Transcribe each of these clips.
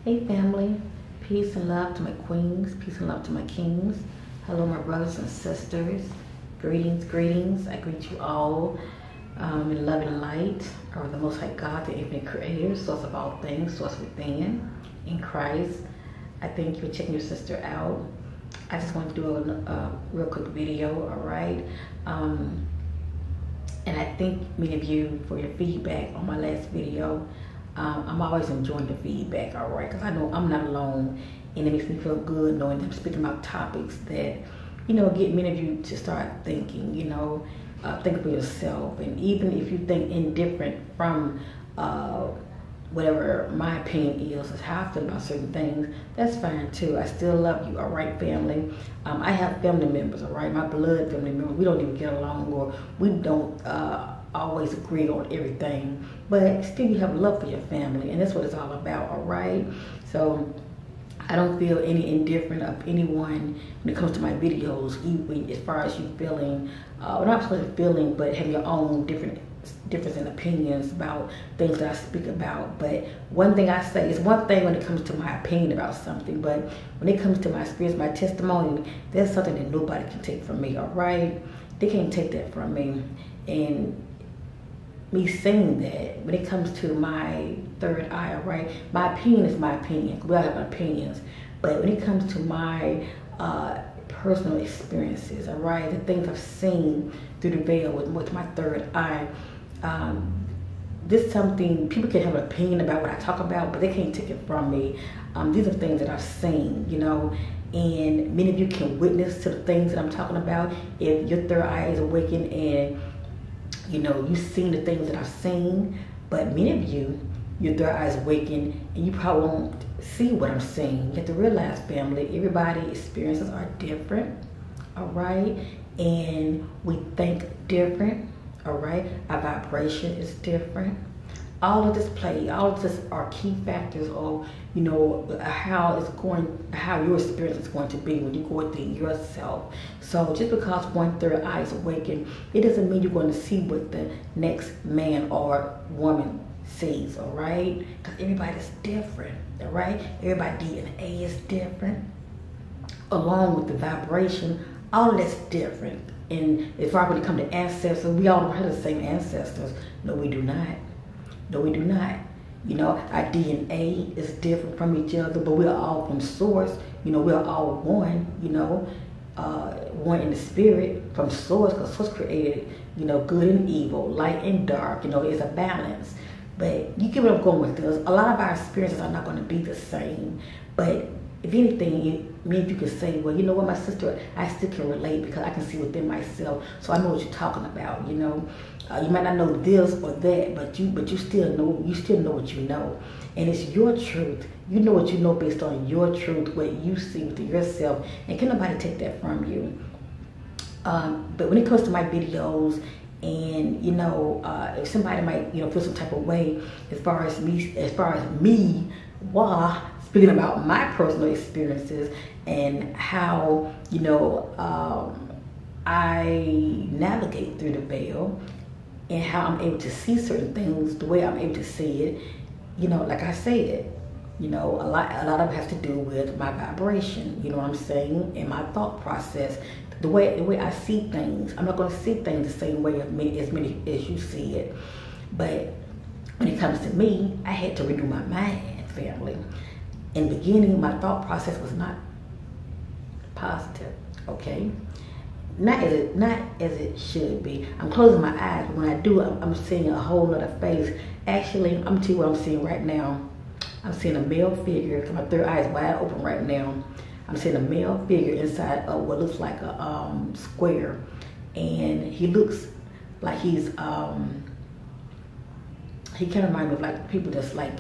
Hey family, peace and love to my queens, peace and love to my kings. Hello my brothers and sisters, greetings, greetings. I greet you all in love and light of the Most High God, the infinite creator, source of all things, source within, in Christ. I thank you for checking your sister out. I just wanted to do a real quick video, all right? And I thank many of you for your feedback on my last video. I'm always enjoying the feedback, all right? Because I know I'm not alone, and it makes me feel good knowing that I'm speaking about topics that, you know, get many of you to start thinking, you know, think for yourself. And even if you think indifferent from whatever my opinion is how I feel about certain things, that's fine too. I still love you, all right, family? I have family members, all right? My blood family members. We don't even get along, or we don't always agree on everything, but still you have love for your family, and that's what it's all about, all right? So I don't feel any indifferent of anyone when it comes to my videos, even as far as you feeling, not supposed to feeling, but have your own difference in opinions about things that I speak about. But one thing I say is one thing when it comes to my opinion about something, but when it comes to my experience, my testimony, there's something that nobody can take from me, all right? They can't take that from me. And me saying that, when it comes to my third eye, all right, my opinion is my opinion. We all have opinions. But when it comes to my personal experiences, all right, the things I've seen through the veil with my third eye, this is something people can have an opinion about what I talk about, but they can't take it from me. These are things that I've seen, you know, and many of you can witness to the things that I'm talking about. If your third eye is awakened and you know, you've seen the things that I've seen, but many of you, your third eye is awakened and you probably won't see what I'm seeing. You have to realize, family, everybody's experiences are different, all right? And we think different, all right? Our vibration is different. All of this play, all of this are key factors of, you know, how your experience is going to be when you go within yourself. So just because one third eye is awakened, it doesn't mean you're going to see what the next man or woman sees, all right? Because everybody's different, all right? Everybody's DNA is different, along with the vibration. All of that's different. And as far as when it comes to ancestors, we all don't have the same ancestors. No, we do not. No, we do not. You know, our DNA is different from each other, but we're all from source. You know, we're all one, you know, one in the spirit from source, because source created, you know, good and evil, light and dark. You know, it's a balance. But you get what I'm going with this. A lot of our experiences are not going to be the same. But if anything, me and you can say, well, you know what, my sister, I still can relate because I can see within myself. So I know what you're talking about, you know. You might not know this or that, but you still know what you know. And it's your truth. You know what you know based on your truth, what you see within yourself. And can nobody take that from you. But when it comes to my videos, and you know, if somebody might, you know, feel some type of way as far as me, speaking about my personal experiences and how, you know, I navigate through the veil and how I'm able to see certain things the way I'm able to see it, you know, like I said, you know, a lot of it has to do with my vibration, you know what I'm saying, and my thought process, the way I see things. I'm not going to see things the same way as many as you see it. But when it comes to me, I had to renew my mind, family. In the beginning, my thought process was not positive, okay? Not as it should be. I'm closing my eyes, but when I do, I'm seeing a whole other face. Actually, I'm gonna tell you what I'm seeing right now. I'm seeing a male figure, because my third eye is wide open right now. I'm seeing a male figure inside of what looks like a square. And he looks like he kind of reminds me of like people that's like,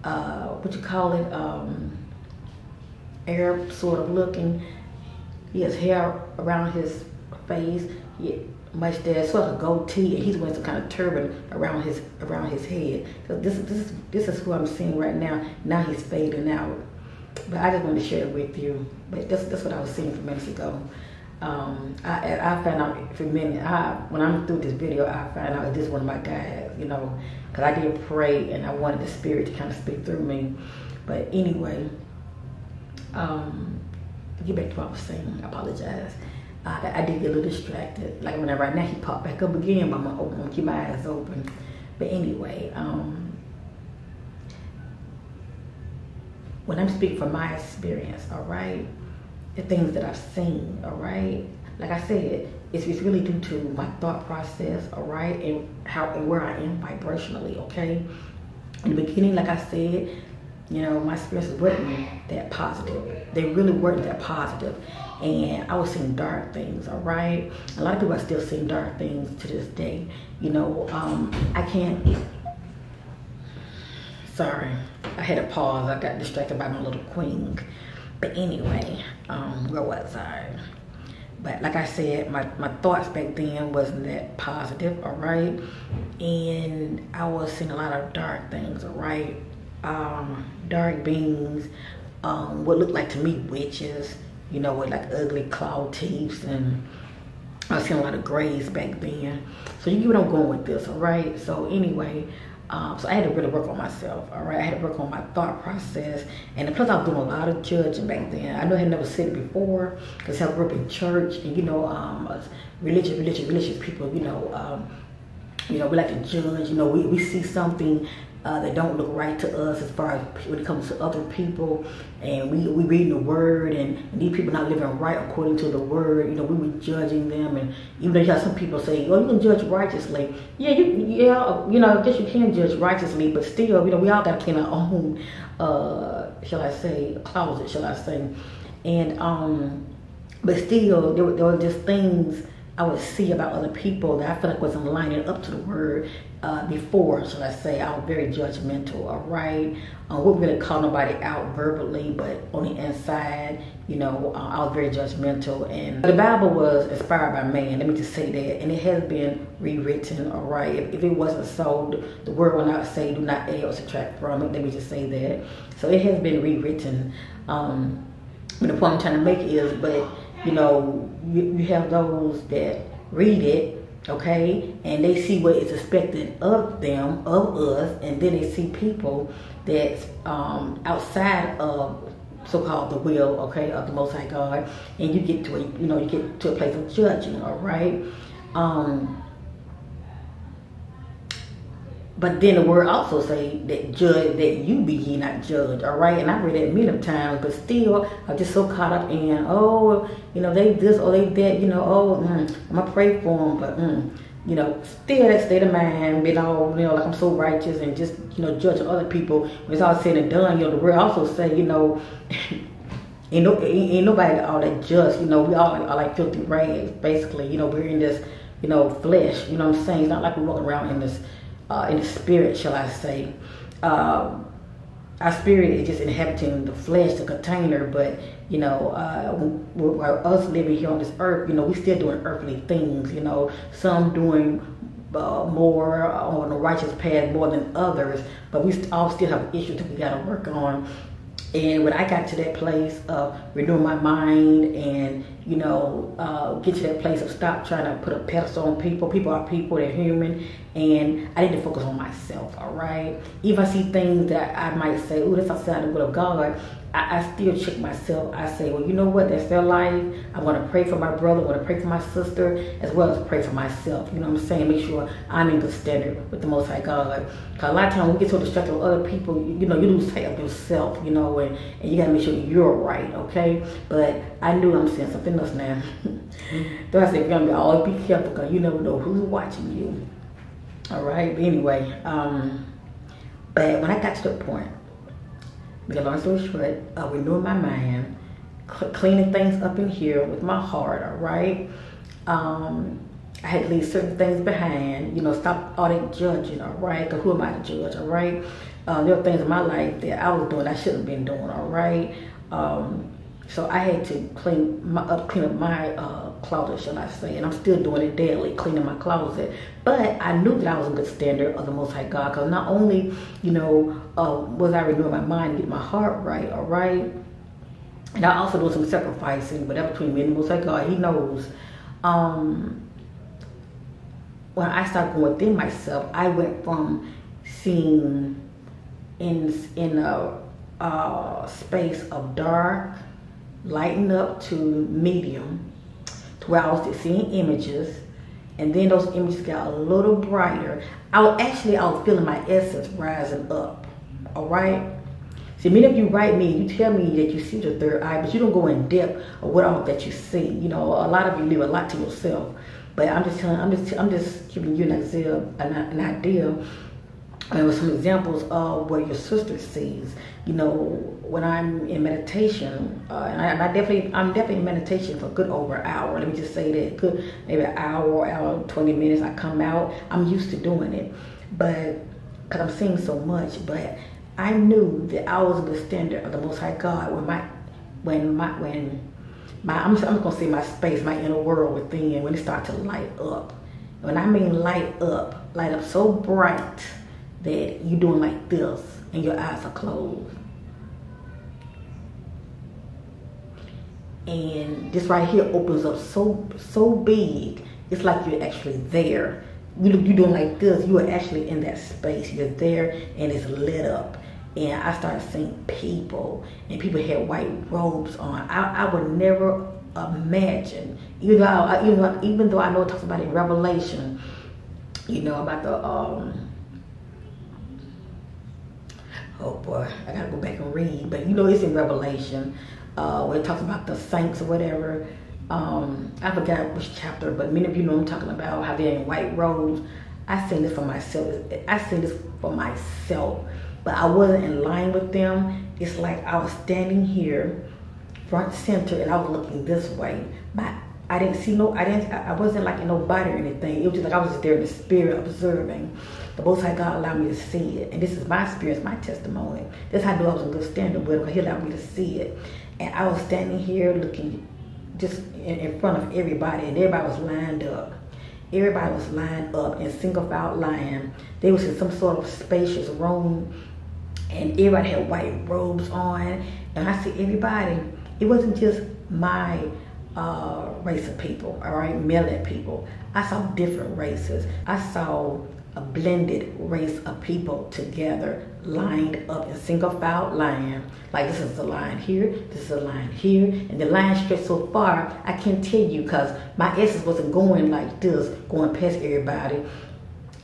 what you call it, Arab sort of looking. He has hair around his face, mustache, sort of a goatee, and he's wearing some kind of turban around his head. So this is who I'm seeing right now. Now he's fading out, but I just wanted to share it with you. But that's what I was seeing a few minutes ago. I found out for a minute. When I'm through this video, I found out this is one of my guys. You know, because I did pray and I wanted the spirit to kind of speak through me. But anyway, to get back to what I was saying, I apologize. I did get a little distracted. Like when right now he popped back up again, but I'm gonna keep my eyes open. But anyway, when I'm speaking from my experience, all right, the things that I've seen, all right, like I said, it's really due to my thought process, all right, and how and where I am vibrationally, okay. In the beginning, like I said, you know, my experiences weren't that positive. They really weren't that positive. And I was seeing dark things, all right? A lot of people are still seeing dark things to this day. You know, I can't, sorry, I had to pause. I got distracted by my little queen. But anyway, where was I? But like I said, my thoughts back then wasn't that positive, all right? And I was seeing a lot of dark things, all right? Dark beings, what looked like to me witches, you know, with like ugly claw teeth, and I was seeing a lot of grays back then. So you get what I'm going with this, all right? So anyway, so I had to really work on myself, all right? I had to work on my thought process, and plus I was doing a lot of judging back then. I know I had never said it before, because I grew up in church, and you know, religious people, you know, we like to judge. You know, we see something that don't look right to us as far as when it comes to other people, and we reading the word, and these people not living right according to the word. You know, we were judging them, and even though you have some people say, "Oh, you can judge righteously." Yeah, you know, I guess you can judge righteously, but still, you know, we all got to clean our own, shall I say, closet, shall I say, and but still, there were just things I would see about other people that I feel like wasn't lining up to the word before, shall I say. I was very judgmental, all right? Wouldn't really call nobody out verbally, but on the inside, you know, I was very judgmental. And the Bible was inspired by man, let me just say that, and it has been rewritten, all right? If it wasn't so, the word will not say, do not add or subtract from it, let me just say that. So it has been rewritten. But the point I'm trying to make is, but you know, you have those that read it, okay, and they see what is expected of them, of us, and then they see people that's outside of so-called the will, okay, of the Most High God, and you get to a place of judging, all right. But then the word also say that judge, that you be ye not judged, all right? And I read that many times, but still, I'm just so caught up in, oh, you know, they this or they that, you know, oh, I'm going to pray for them, but, you know, still that state of mind, being all, you know, like I'm so righteous and just, you know, judging other people. When it's all said and done, you know, the word also say, you know, ain't nobody all that just, you know, we all are like filthy rags, basically. You know, we're in this, you know, flesh, you know what I'm saying? It's not like we're walking around in this, in the spirit, shall I say. Our spirit is just inhabiting the flesh, the container, but, you know, us living here on this earth, you know, we still doing earthly things, you know, some doing more on the righteous path more than others, but we all still have issues that we got to work on. And when I got to that place of renewing my mind and, you know, get to that place of stop trying to put a pedestal on people. People are people, they're human. And I need to focus on myself, all right? If I see things that I might say, oh, that's outside the will of God, I still check myself. I say, well, you know what? That's their life. I want to pray for my brother. I want to pray for my sister, as well as pray for myself. You know what I'm saying? Make sure I'm in good standard with the Most High God. Because a lot of times we get so distracted with other people, you know, you lose sight of yourself, you know, and you got to make sure you're right, okay? But I knew I'm saying something else now. So I said, family, always be careful because you never know who's watching you. All right? But anyway, but when I got to the point, because long story short, renewing my mind, cleaning things up in here with my heart, all right? I had to leave certain things behind, you know, stop all that judging, all right? Because who am I to judge, all right? There were things in my life that I was doing I shouldn't have been doing, all right? So I had to clean up my closet, shall I say, and I'm still doing it daily, cleaning my closet. But I knew that I was in good standard of the Most High God, because not only, you know, was I renewing my mind and getting my heart right, all right? And I also doing some sacrificing, but that between me and the Most High God, He knows. When I started going within myself, I went from seeing in space of dark, lighting up to medium, to where I was just seeing images, and then those images got a little brighter. I was feeling my essence rising up. All right. See, many of you write me, you tell me that you see the third eye, but you don't go in depth of what all that you see. You know, a lot of you leave a lot to yourself. But I'm just giving you an idea, and with some examples of what your sister sees. You know, when I'm in meditation, and I'm definitely in meditation for a good over an hour. Let me just say that, good maybe an hour, 20 minutes. I come out. I'm used to doing it, but because I'm seeing so much, but I knew that I was in the standard of the Most High God when I'm just gonna say my space, my inner world within, when it started to light up. When I mean light up so bright that you're doing like this and your eyes are closed. And this right here opens up so big, it's like you're actually there. You're doing like this, you are actually in that space. You're there and it's lit up. And I started seeing people, and people had white robes on. I would never imagine, even though I know it talks about it in Revelation, you know, about the, oh boy, I gotta go back and read, but you know it's in Revelation, where it talks about the saints or whatever. I forgot which chapter, but many of you know I'm talking about how they're in white robes. I seen this for myself. But I wasn't in line with them. It's like I was standing here, front center, and I was looking this way. I wasn't like in no body or anything. It was just like I was just there in the spirit observing. The Most High God allowed me to see it. And this is my experience, my testimony. That's how I knew I was in good standing with him. He allowed me to see it. And I was standing here looking just in front of everybody, and everybody was lined up. Everybody was lined up in single file line. They was in some sort of spacious room, and everybody had white robes on. And I see everybody. It wasn't just my race of people, all right, melanated people. I saw different races. I saw a blended race of people together, lined up in single file line. Like this is a line here, this is a line here, and the line stretched so far, I can't tell you, because my essence wasn't going like this, going past everybody.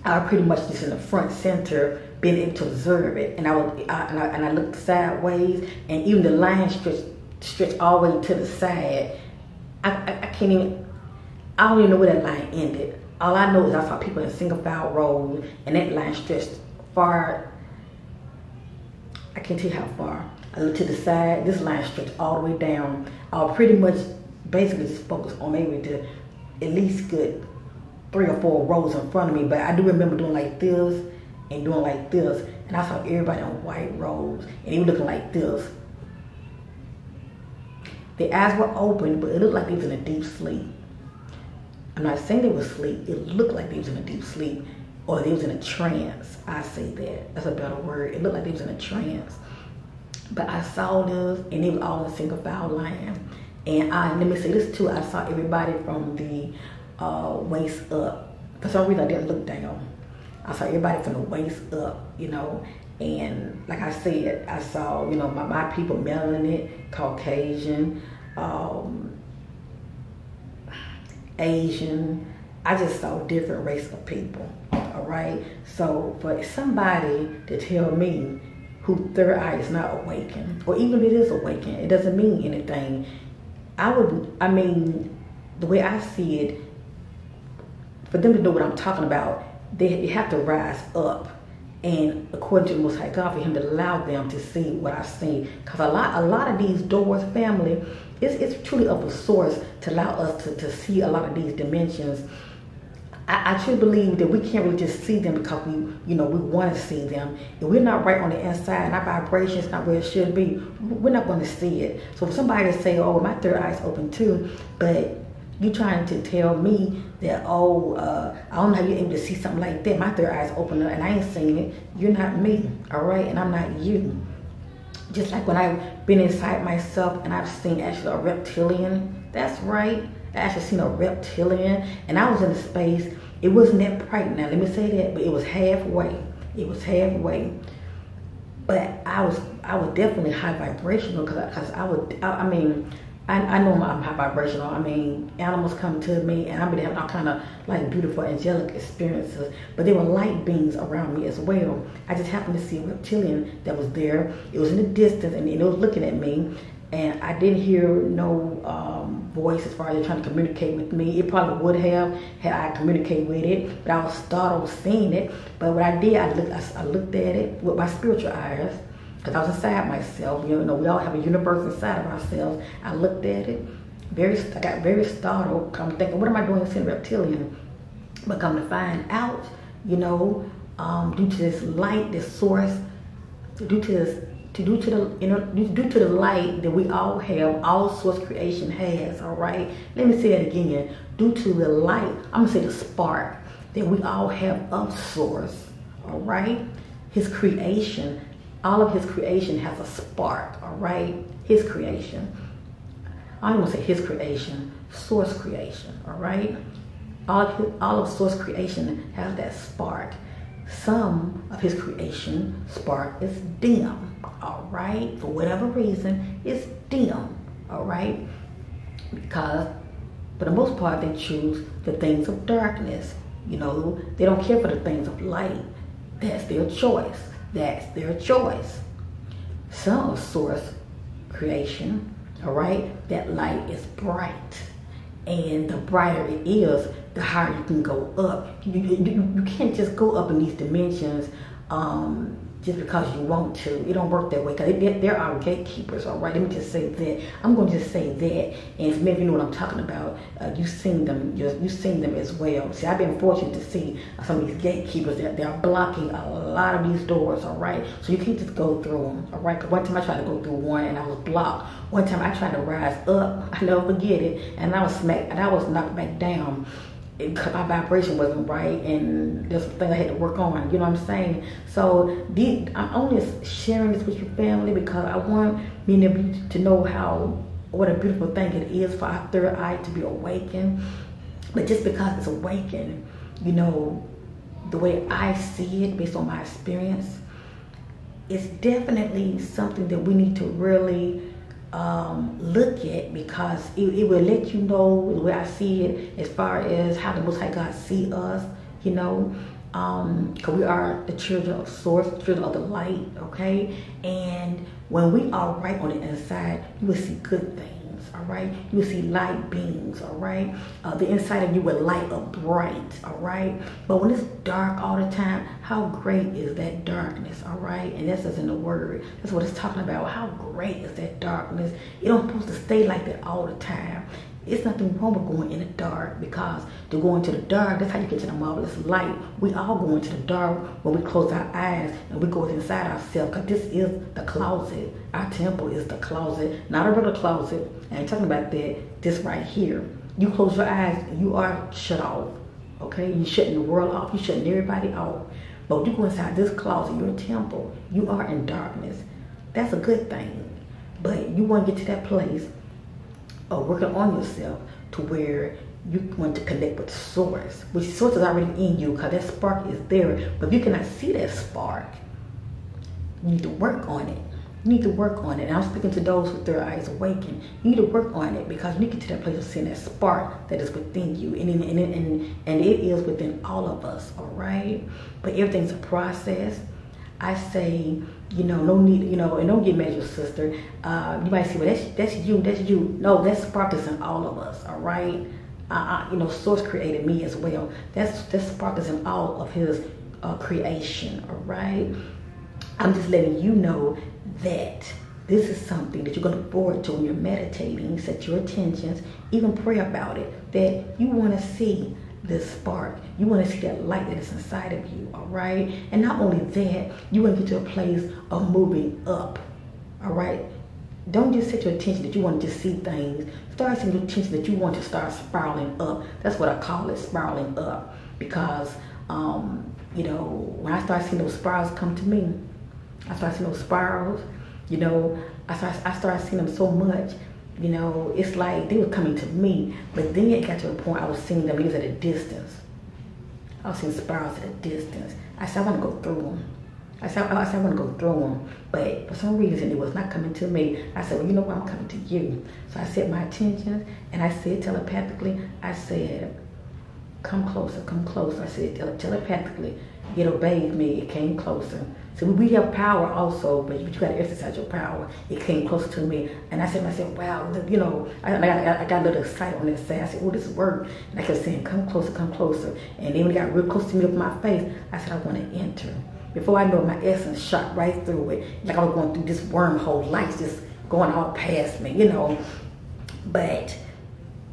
I was pretty much just in the front center, being able to observe it. And I looked sideways, and even the line stretched all the way to the side. I don't even know where that line ended. All I know is I saw people in single file rows, and that line stretched far. I can't tell you how far. I looked to the side, this line stretched all the way down. I was pretty much basically just focused on maybe to at least good 3 or 4 rows in front of me, but I do remember doing like this and doing like this, and I saw everybody in white robes, and they were looking like this. Their eyes were open, but it looked like they was in a deep sleep. I'm not saying they was asleep. It looked like they was in a deep sleep, or they was in a trance. I say that. That's a better word. It looked like they was in a trance. But I saw this, and they were all in single file line. And let me say this too. I saw everybody from the waist up. For some reason, I didn't look down. I saw everybody from the waist up, you know. And like I said, I saw, you know, my people, melanated, Caucasian, Asian. I just saw different race of people, all right? So for somebody to tell me whose third eye is not awakened, or even if it is awakened, it doesn't mean anything. I mean, the way I see it, for them to know what I'm talking about, they have to rise up. And according to the Most High God, for him to allow them to see what I see. Because a lot of these doors, family, it's truly of a source to allow us to see a lot of these dimensions. I truly believe that we can't really just see them because we want to see them. If we're not right on the inside and our vibration is not where it should be, we're not going to see it. So for somebody to say, oh, my third eye is open too, but you trying to tell me that, oh, I don't know how you're able to see something like that. My third eye's open and I ain't seen it. You're not me, all right? And I'm not you. Just like when I've been inside myself and I've seen actually a reptilian. That's right. I actually seen a reptilian, and I was in a space. It wasn't that bright now, let me say that, but it was halfway. It was halfway. but I was definitely high vibrational because I know I'm high vibrational. I mean, animals come to me, and I've been having all kind of like beautiful angelic experiences. But there were light beings around me as well. I just happened to see a reptilian that was there. It was in the distance, and it was looking at me. And I didn't hear no voice as far as trying to communicate with me. It probably would have had I communicated with it, but I was startled seeing it. But what I did, I looked at it with my spiritual eyes, because I was inside myself. You know, we all have a universe inside of ourselves. I looked at it, I got very startled. I'm thinking, what am I doing seeing reptilian? But come to find out, you know, due to this light, this source, due to the light that we all have, all source creation has, all right? Let me say that again. Due to the light, I'm gonna say the spark that we all have of source, all right? His creation, all of his creation has a spark, all right? His creation. I don't want to say his creation, source creation, all right? All of source creation has that spark. Some of his creation spark is dim, all right? For whatever reason, it's dim, all right? Because for the most part, they choose the things of darkness. You know, they don't care for the things of light. That's their choice. That's their choice. Some of source creation, all right, that light is bright. And the brighter it is, the higher you can go up. You can't just go up in these dimensions just because you want to. It don't work that way, because there are gatekeepers, all right? Let me just say that. I'm going to just say that, and maybe you know what I'm talking about. You've seen them as well. See, I've been fortunate to see some of these gatekeepers. They're blocking a lot of these doors, all right? So you can't just go through them, all right? Because one time I tried to go through one, and I was blocked. One time I tried to rise up. I never forget it, and I was knocked back down. My vibration wasn't right, and there's some things I had to work on, you know what I'm saying? So I'm only sharing this with your family because I want many of you to know what a beautiful thing it is for our third eye to be awakened. But just because it's awakened, you know, the way I see it based on my experience, it's definitely something that we need to really look at, because it will let you know the way I see it as far as how the Most High God see us, you know, because we are the children of source, children of the light, okay? And when we are right on the inside, you will see good things. All right, you will see light beings, all right? The inside of you will light up bright, all right? But when it's dark all the time, how great is that darkness, all right? And that's just in the word. That's what it's talking about. How great is that darkness? It don't supposed to stay like that all the time. It's nothing wrong with going in the dark, because to go into the dark, that's how you get to the marvelous light. We all go into the dark when we close our eyes and we go inside ourselves, because this is the closet. Our temple is the closet, not a regular closet. I ain't talking about that. This right here. You close your eyes, you are shut off, okay? You're shutting the world off. You're shutting everybody off. But when you go inside this closet, your temple, you are in darkness. That's a good thing. But you want to get to that place of working on yourself to where you want to connect with source, which source is already in you, because that spark is there. But if you cannot see that spark, you need to work on it. You need to work on it. And I'm speaking to those with their eyes awakened. You need to work on it, because you need to get to that place of seeing that spark that is within you, and it is within all of us, all right? But everything's a process. I say, you know, no need, you know, and don't get mad at your sister. You might say, well, that's you. No, that spark is in all of us, all right? You know, Source created me as well. That spark is in all of his creation, all right? I'm just letting you know that this is something that you're going to look forward to when you're meditating. Set your intentions, even pray about it, that you want to see this spark. You want to see that light that is inside of you, all right? And not only that, you want to get to a place of moving up, all right? Don't just set your attention that you want to just see things. Start setting your attention that you want to start spiraling up. That's what I call it, spiraling up. Because, you know, when I start seeing those spirals come to me, I start seeing those spirals, you know, I started seeing them so much. You know, it's like they were coming to me, but then it got to a point I was seeing them at a distance. I was seeing spirals at a distance. I said, I want to go through them. I said, I want to go through them. But for some reason, it was not coming to me. I said, well, you know what? I'm coming to you. So I set my intentions, and I said telepathically, I said, come closer, come closer. I said telepathically, it obeyed me. It came closer. So we have power also, but you got to exercise your power. It came closer to me, and I said to myself, wow, you know, I got a little excited on that side. I said, oh, this worked. And I kept saying, come closer, come closer. And then when it got real close to me with my face, I said, I want to enter. Before I know it, my essence shot right through it. Like I was going through this wormhole, lights just going all past me, you know. But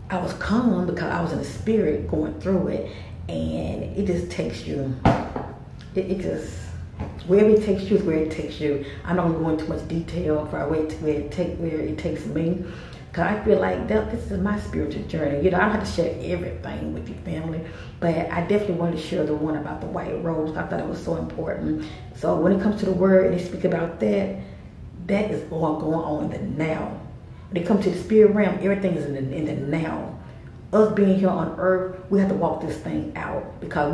I was calm because I was in the spirit going through it. And it just takes you, it just, wherever it takes you is where it takes you. I'm not going to go into much detail for where it takes me. Because I feel like this is my spiritual journey. You know, I don't have to share everything with your family. But I definitely wanted to share the one about the white rose. I thought it was so important. So when it comes to the word and they speak about that, that is all going on in the now. When it comes to the spirit realm, everything is in the now. Us being here on earth, we have to walk this thing out because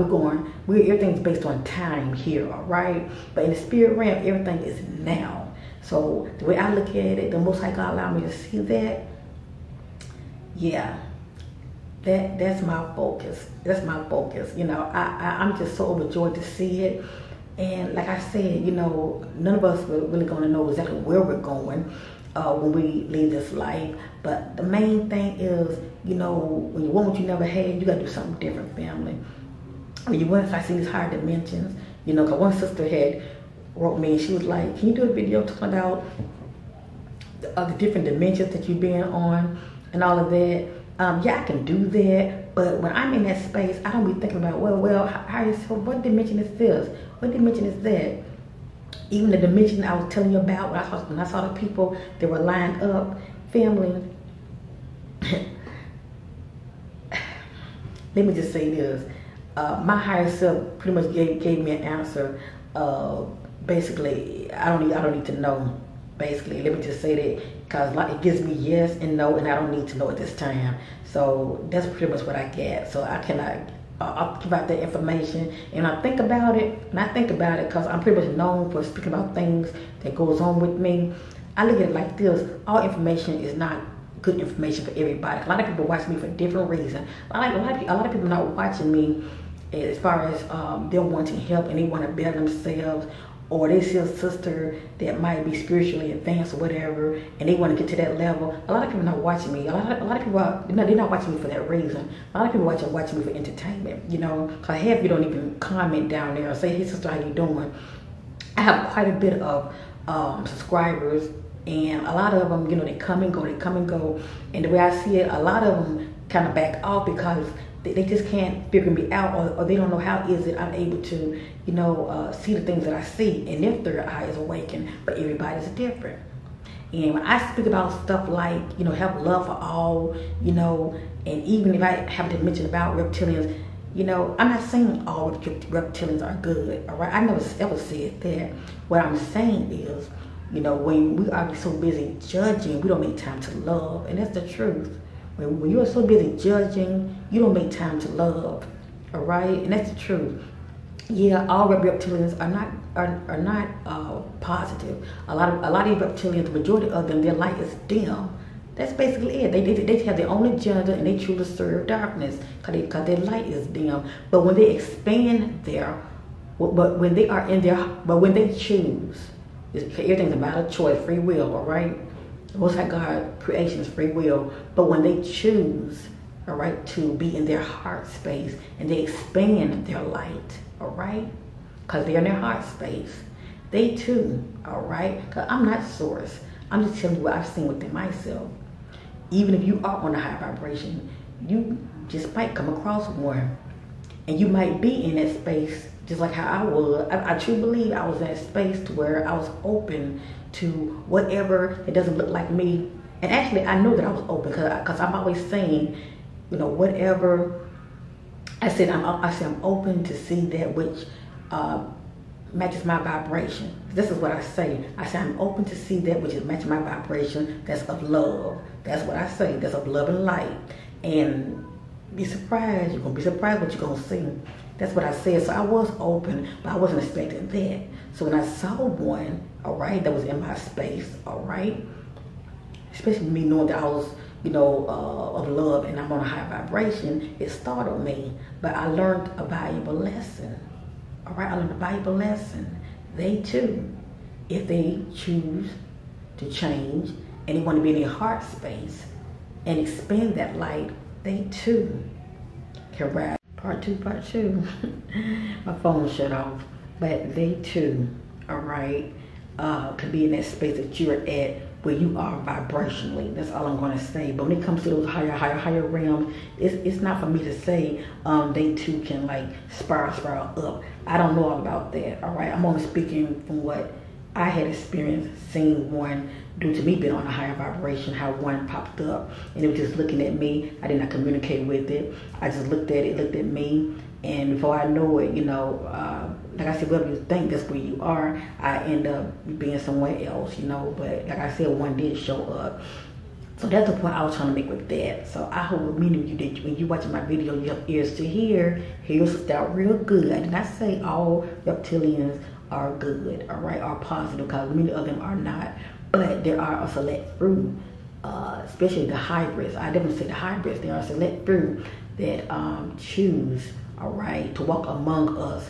everything's based on time here, all right? But in the spirit realm, everything is now. So the way I look at it, the Most High God allowed me to see that, yeah, that's my focus. That's my focus. You know, I'm just so overjoyed to see it. And like I said, you know, none of us are really going to know exactly where we're going when we leave this life. But the main thing is, you know, when you want what you never had, you got to do something different, family. When you went, I see these higher dimensions, you know, because one sister had wrote me and she was like, can you do a video talking about the different dimensions that you've been on and all of that? Yeah, I can do that, but when I'm in that space, I don't be thinking about, well, what dimension is this? What dimension is that? Even the dimension I was telling you about when I saw the people that were lined up, family. Let me just say this: my higher self pretty much gave me an answer. Basically, I don't need to know. Basically, let me just say that because it gives me yes and no, and I don't need to know at this time. So that's pretty much what I get. So I cannot. I'll give out that information, and I think about it, because I'm pretty much known for speaking about things that goes on with me. I look at it like this: all information is not good information for everybody. A lot of people watch me for different reasons. A lot of people not watching me as far as they're wanting help and they want to better themselves, or they see a sister that might be spiritually advanced or whatever, and they want to get to that level. A lot of people not watching me. A lot of people they're not watching me for that reason. A lot of people watching me for entertainment. You know, because half you don't even comment down there or say, "Hey sister, how you doing?" I have quite a bit of subscribers, and a lot of them, you know, they come and go, and the way I see it, a lot of them kind of back off because they just can't figure me out, or they don't know how is it I'm able to, you know, see the things that I see, and their third eye is awakened. But everybody's different. And when I speak about stuff like, you know, have love for all, you know, and even if I have to mention about reptilians, you know, I'm not saying all reptilians are good, all right? I never ever said that. What I'm saying is, you know, when we are so busy judging, we don't make time to love, and that's the truth. When you are so busy judging, you don't make time to love, all right? And that's the truth. Yeah, all reptilians are not positive. A lot of reptilians, the majority of them, their light is dim. That's basically it. They have their own agenda and they choose to serve darkness because their light is dim. But when they expand when they choose, everything's about a choice, free will, all right? Most High God creation is free will, but when they choose, all right, to be in their heart space and they expand their light, all right, because they're in their heart space, they too, all right, because I'm not source. I'm just telling you what I've seen within myself. Even if you are on a high vibration, you just might come across one, and you might be in that space just like how I was. I truly believe I was in that space to where I was open to whatever it doesn't look like me. And actually, I know that I was open because I'm always saying, you know, whatever. I said I'm open to see that which matches my vibration. This is what I say. I say I'm open to see that which is matching my vibration. That's of love. That's what I say. That's of love and light. And be surprised. You're gonna be surprised what you're gonna see. That's what I said. So I was open, but I wasn't expecting that. So when I saw one, all right, that was in my space, all right, especially me knowing that I was, of love and I'm on a high vibration, it startled me. But I learned a valuable lesson. All right, I learned a valuable lesson. They too, if they choose to change and they want to be in their heart space and expand that light, they too can rise. Part two. My phone shut off. But they too, all right, could be in that space that you're at where you are vibrationally. That's all I'm going to say. But when it comes to those higher realms, it's not for me to say they too can like spiral up. I don't know all about that, all right? I'm only speaking from what I had experienced, seeing one due to me being on a higher vibration, how one popped up and it was just looking at me. I did not communicate with it. I just looked at it, looked at me, and before I know it, like I said, whatever you think, that's where you are. I end up being somewhere else, but like I said, one did show up. So that's the point I was trying to make with that. So I hope meaning you that when you watching my video, you have ears to hear. Here's to start real good. I did not say all reptilians are good, all right, are positive, because many of them are not. But there are a select few, especially the hybrids. I definitely say the hybrids. There are a select few that choose, all right, to walk among us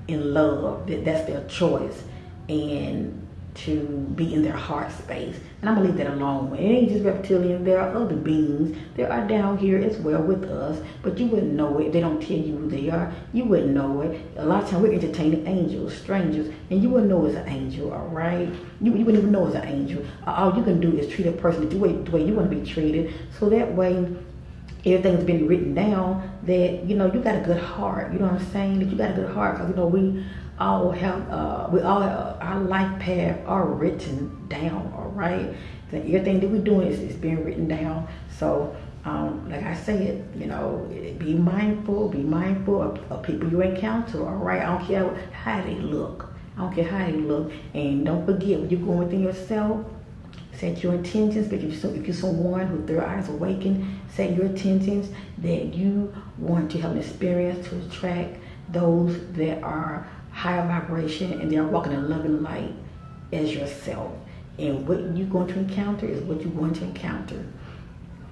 in love. That's their choice, and to be in their heart space. And I'm gonna leave that alone. It ain't just reptilian. There are other beings that are down here as well with us, but you wouldn't know it. They don't tell you who they are. You wouldn't know it. A lot of times we're entertaining angels, strangers, and you wouldn't know it's an angel, all right? You wouldn't even know it's an angel. All you can do is treat a person the way you want to be treated, so that way everything's been written down that, you got a good heart. You know what I'm saying? That you got a good heart, because, we all have, our life path are written down, all right? That everything that we're doing is being written down. So, like I said, be mindful of people you encounter, all right? I don't care how they look. And don't forget, when you're going within yourself, set your intentions. If you're someone whose third eye is awakened, set your intentions that you want to have an experience to attract those that are higher vibration and they are walking in loving light as yourself. And what you're going to encounter is what you're going to encounter.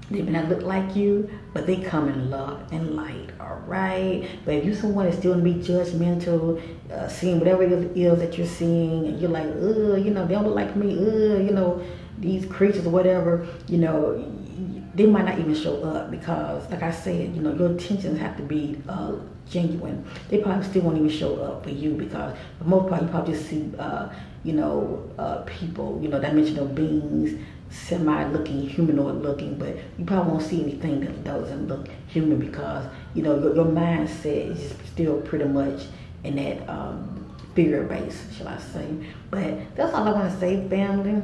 They may not look like you, but they come in love and light, all right? But if you're someone that's still going to be judgmental, seeing whatever it is that you're seeing, and you're like, they don't look like me, these creatures or whatever, they might not even show up, because, like I said, your intentions have to be genuine. They probably still won't even show up for you, because for the most part, you probably just see, people, dimensional beings, semi-looking, humanoid looking, but you probably won't see anything that doesn't look human, because, your mindset is still pretty much in that fear base, shall I say. But that's all I want to say, family.